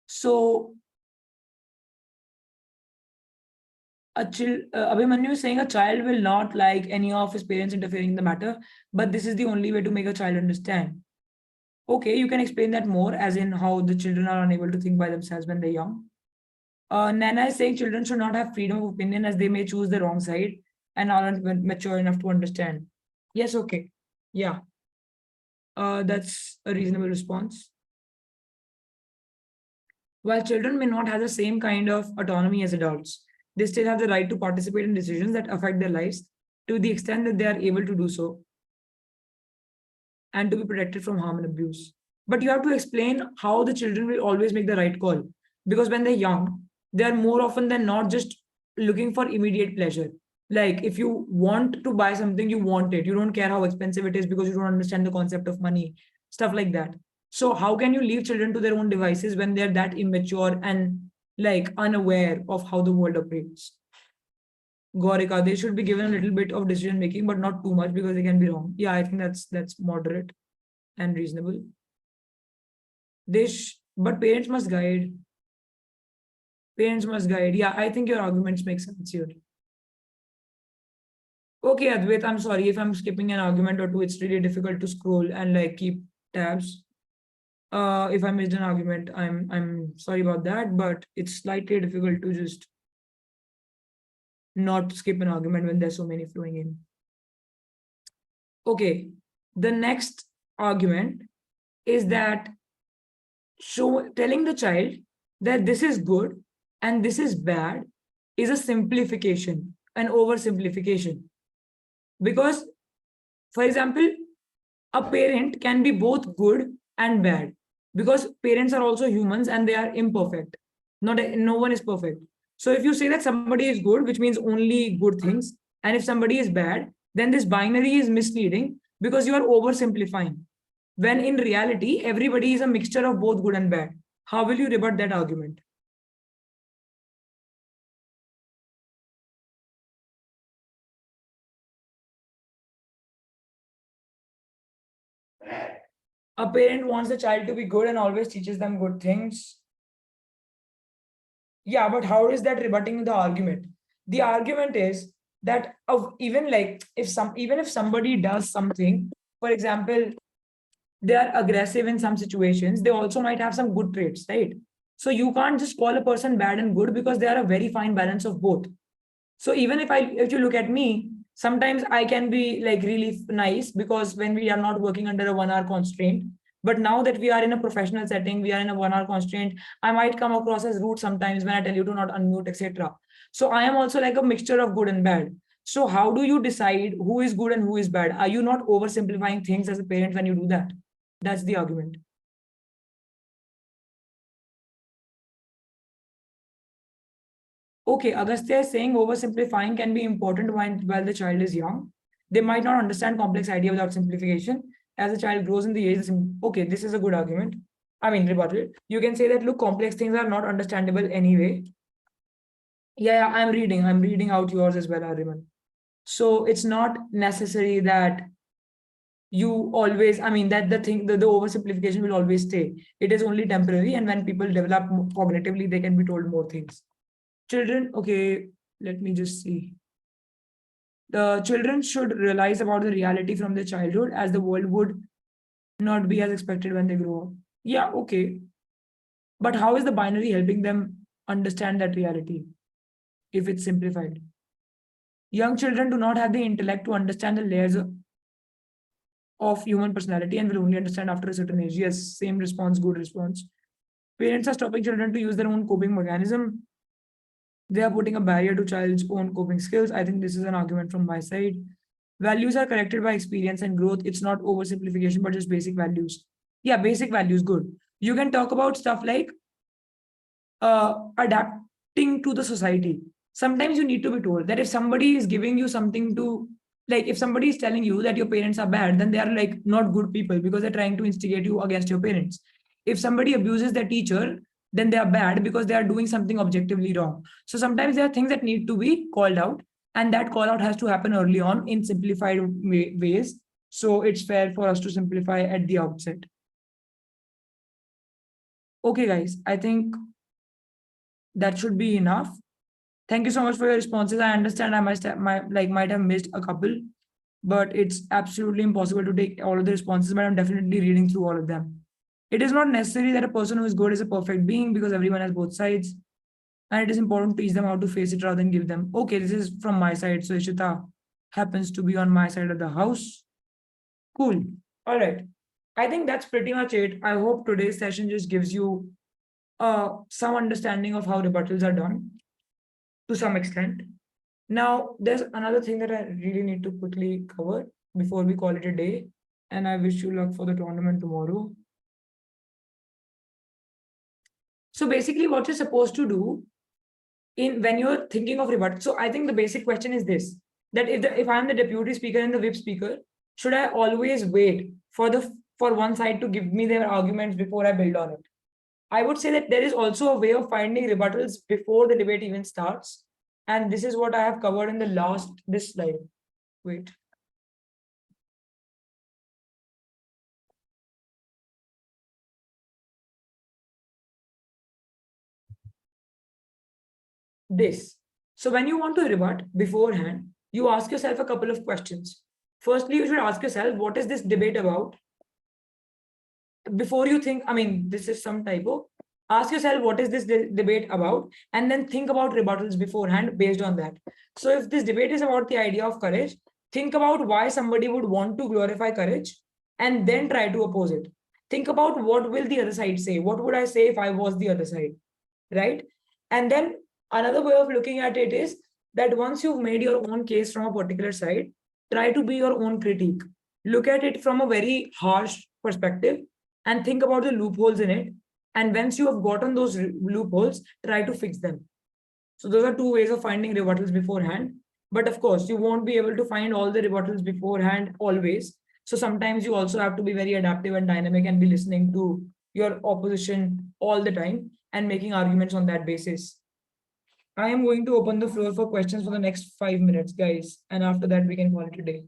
So Abhimanyu is saying a child will not like any of his parents interfering in the matter, but this is the only way to make a child understand. Okay, you can explain that more, as in how the children are unable to think by themselves when they're young. Nana is saying children should not have freedom of opinion as they may choose the wrong side and aren't mature enough to understand. Yes, okay. Yeah. That's a reasonable response. While children may not have the same kind of autonomy as adults, they still have the right to participate in decisions that affect their lives to the extent that they are able to do so, and to be protected from harm and abuse. But you have to explain how the children will always make the right call, because when they're young, they are more often than not just looking for immediate pleasure. Like if you want to buy something, you want it. You don't care how expensive it is because you don't understand the concept of money, stuff like that. So how can you leave children to their own devices when they're that immature and like unaware of how the world operates? Gorika, they should be given a little bit of decision making, but not too much because they can be wrong. Yeah, I think that's moderate and reasonable. But parents must guide. Parents must guide. Yeah, I think your arguments make sense here. Okay, Advait, I'm sorry if I'm skipping an argument or two. It's really difficult to scroll and like keep tabs. If I missed an argument, I'm sorry about that, but it's slightly difficult to just not skip an argument when there's so many flowing in. Okay, the next argument is that telling the child that this is good and this is bad is a simplification, an oversimplification. Because, for example, a parent can be both good and bad, because parents are also humans and they are imperfect. No one is perfect. So if you say that somebody is good, which means only good things, and if somebody is bad, then this binary is misleading because you are oversimplifying. When in reality, everybody is a mixture of both good and bad. How will you rebut that argument? A parent wants the child to be good and always teaches them good things. Yeah, but how is that rebutting the argument? The argument is that even if somebody does something, for example, they are aggressive in some situations, they also might have some good traits, right? So you can't just call a person bad and good because they are a very fine balance of both. So even if you look at me, sometimes I can be like really nice because when we are not working under a 1 hour constraint. But now that we are in a professional setting, we are in a 1 hour constraint, I might come across as rude sometimes when I tell you to not unmute, etc. So I am also like a mixture of good and bad. So how do you decide who is good and who is bad? Are you not oversimplifying things as a parent when you do that? That's the argument. Okay, Agastya is saying oversimplifying can be important while the child is young. They might not understand complex idea without simplification. as a child grows in the age, okay, this is a good argument. I mean, rebuttal. You can say that, look, complex things are not understandable anyway. Yeah, I'm reading out yours as well, Ariman. So it's not necessary that you always, I mean, that the thing, the oversimplification will always stay. It is only temporary, and when people develop cognitively, they can be told more things. Children, okay, let me just see. The children should realize about the reality from their childhood, as the world would not be as expected when they grow up. Yeah, okay. But how is the binary helping them understand that reality if it's simplified? Young children do not have the intellect to understand the layers of human personality and will only understand after a certain age. Yes, same response, good response. Parents are stopping children to use their own coping mechanism. They are putting a barrier to child's own coping skills. I think this is an argument from my side. Values are corrected by experience and growth. It's not oversimplification, but just basic values. Yeah, basic values, good. You can talk about stuff like adapting to the society. Sometimes you need to be told that if somebody is giving you something to, like, if somebody is telling you that your parents are bad, then they are like not good people because they're trying to instigate you against your parents. If somebody abuses their teacher, then they are bad because they are doing something objectively wrong. So sometimes there are things that need to be called out, and that call out has to happen early on in simplified ways. So it's fair for us to simplify at the outset. Okay, guys, I think that should be enough. Thank you so much for your responses. I understand I might have missed a couple, but it's absolutely impossible to take all of the responses, but I'm definitely reading through all of them. It is not necessary that a person who is good is a perfect being because everyone has both sides. And it is important to teach them how to face it rather than give them. Okay, this is from my side. So Ishita happens to be on my side of the house. Cool. All right. I think that's pretty much it. I hope today's session just gives you some understanding of how rebuttals are done to some extent. Now, there's another thing that I really need to quickly cover before we call it a day. And I wish you luck for the tournament tomorrow. So basically, what you're supposed to do in when you're thinking of rebuttal. So I think the basic question is this: that if I'm the deputy speaker and the whip speaker, should I always wait for one side to give me their arguments before I build on it? I would say that there is also a way of finding rebuttals before the debate even starts. And this is what I have covered in the last this slide. Wait. This. So when you want to rebut beforehand, you ask yourself a couple of questions. Firstly, you should ask yourself, what is this debate about? Before you think, I mean, this is some typo. Ask yourself, what is this debate about? And then think about rebuttals beforehand based on that. So if this debate is about the idea of courage, think about why somebody would want to glorify courage and then try to oppose it. Think about what will the other side say? What would I say if I was the other side? Right? And then another way of looking at it is that once you've made your own case from a particular side, try to be your own critique. Look at it from a very harsh perspective and think about the loopholes in it. And once you have gotten those loopholes, try to fix them. So those are two ways of finding rebuttals beforehand. But of course, you won't be able to find all the rebuttals beforehand always. So sometimes you also have to be very adaptive and dynamic and be listening to your opposition all the time and making arguments on that basis. I am going to open the floor for questions for the next 5 minutes, guys. And after that, we can call it a day.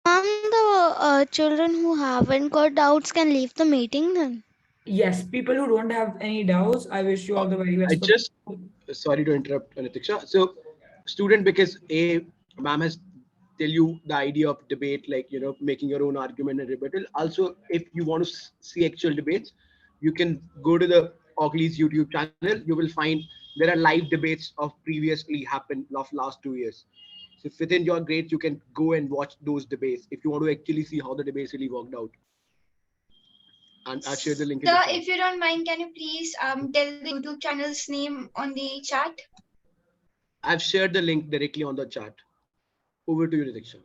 The children who haven't got doubts can leave the meeting then. Yes, people who don't have any doubts, I wish you all the very I best for. just sorry to interrupt, Nitiksha. So, student, because ma'am has tell you the idea of debate, like making your own argument and rebuttal. Also, if you want to see actual debates, you can go to the Oakley's YouTube channel. You will find there are live debates of previously happened of last 2 years. So within your grades, you can go and watch those debates if you want to actually see how the debates really worked out. And I'll share the link in the Sir, chat. if you don't mind, can you please tell the YouTube channel's name on the chat? I've shared the link directly on the chat. Over to you, Nitiksha.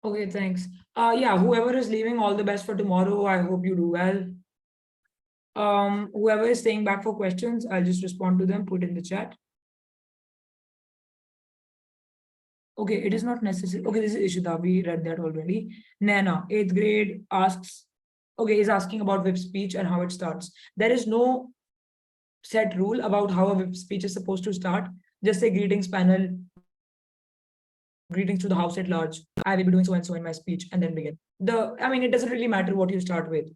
Okay, thanks. Yeah, whoever is leaving, all the best for tomorrow. I hope you do well. Whoever is staying back for questions, I'll just respond to them, put in the chat. Okay, it is not necessary. Okay, this is Ishita. We read that already. Nana, 8th grade, asks, okay, is asking about whip speech and how it starts. There is no set rule about how a whip speech is supposed to start. Just say greetings panel, greetings to the house at large. I will be doing so and so in my speech, and then begin. I mean, it doesn't really matter what you start with.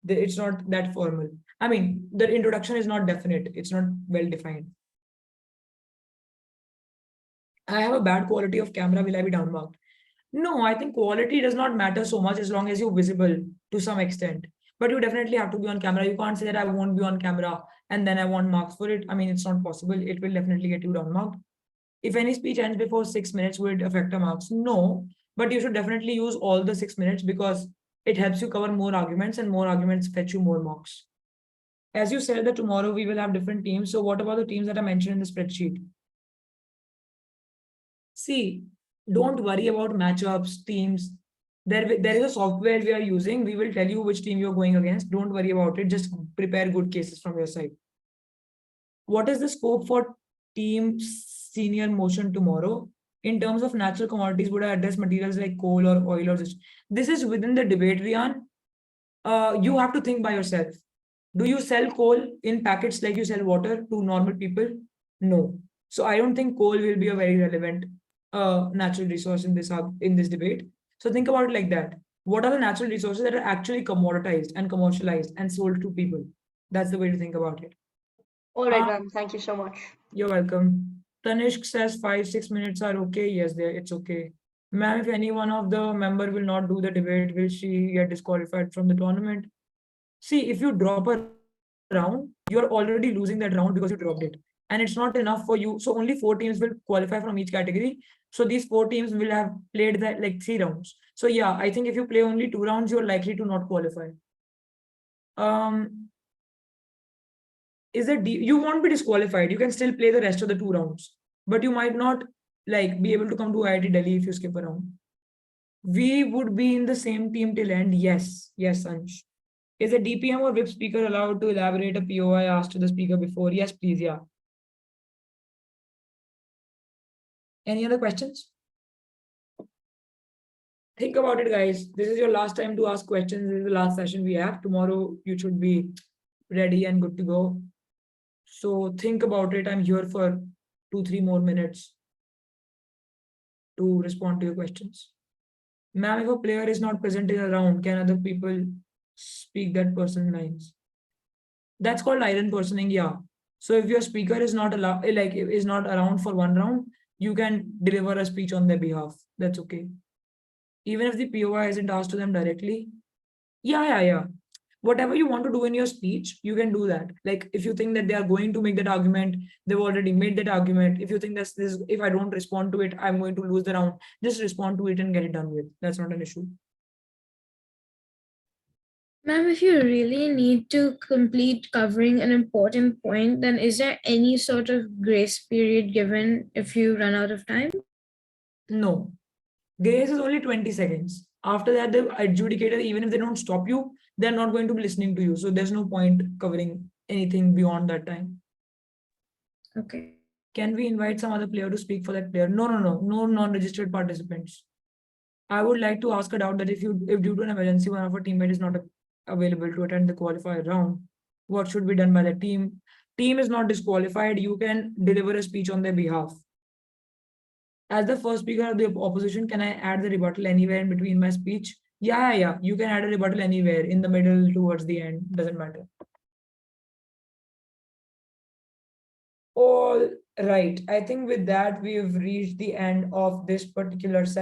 It's not that formal. I mean, the introduction is not definite. It's not well defined. I have a bad quality of camera. Will I be downmarked? No, I think quality does not matter so much as long as you're visible to some extent. But you definitely have to be on camera. You can't say that I won't be on camera and then I want marks for it. I mean, it's not possible. It will definitely get you downmarked. If any speech ends before 6 minutes, would it affect the marks? No, but you should definitely use all the 6 minutes because it helps you cover more arguments and more arguments fetch you more marks. As you said that tomorrow we will have different teams. So what about the teams that are mentioned in the spreadsheet? See, don't worry about matchups, teams. There is a software we are using. We will tell you which team you're going against. Don't worry about it. Just prepare good cases from your side. What is the scope for team senior motion tomorrow? In terms of natural commodities, would I address materials like coal or oil or this is within the debate, Rian. You have to think by yourself. Do you sell coal in packets like you sell water to normal people? No. So I don't think coal will be a very relevant natural resource in this debate. So think about it like that. What are the natural resources that are actually commoditized and commercialized and sold to people? That's the way to think about it. All right, ma'am. Thank you so much. You're welcome. Tanishk says 5-6 minutes are okay. Yes, it's okay. Ma'am, if any one of the member will not do the debate, will she get disqualified from the tournament? See, if you drop a round, you're already losing that round because you dropped it. And it's not enough for you. So only 4 teams will qualify from each category. So these 4 teams will have played that like 3 rounds. So yeah, I think if you play only 2 rounds, you're likely to not qualify. Is it you won't be disqualified. You can still play the rest of the 2 rounds, but you might not like be able to come to IIT Delhi if you skip a round. We would be in the same team till end. Yes, yes, Ansh. Is a DPM or whip speaker allowed to elaborate a POI asked to the speaker before? Yes, please, yeah. Any other questions? Think about it, guys. This is your last time to ask questions. This is the last session we have. Tomorrow, you should be ready and good to go. So think about it. I'm here for 2-3 more minutes to respond to your questions. Ma'am, if a player is not present in a round, can other people speak that person's lines? That's called iron personing, yeah. So if your speaker is not allowed, like is not around for one round, you can deliver a speech on their behalf. That's okay. Even if the POI isn't asked to them directly. Yeah. Whatever you want to do in your speech, you can do that. Like if you think that they are going to make that argument, they've already made that argument. If you think that this, if I don't respond to it, I'm going to lose the round, just respond to it and get it done with. That's not an issue. Ma'am, if you really need to complete covering an important point, then is there any sort of grace period given if you run out of time? No. Grace is only 20 seconds. After that, the adjudicator, even if they don't stop you, they're not going to be listening to you. So there's no point covering anything beyond that time. Okay. Can we invite some other player to speak for that player? No non-registered participants. I would like to ask a doubt that if due to an emergency, one of our teammate is not available to attend the qualifier round, what should be done by the team? Team is not disqualified. You can deliver a speech on their behalf. As the first speaker of the opposition, can I add the rebuttal anywhere in between my speech? Yeah. You can add a rebuttal anywhere in the middle, towards the end. Doesn't matter. All right. I think with that, we've reached the end of this particular session.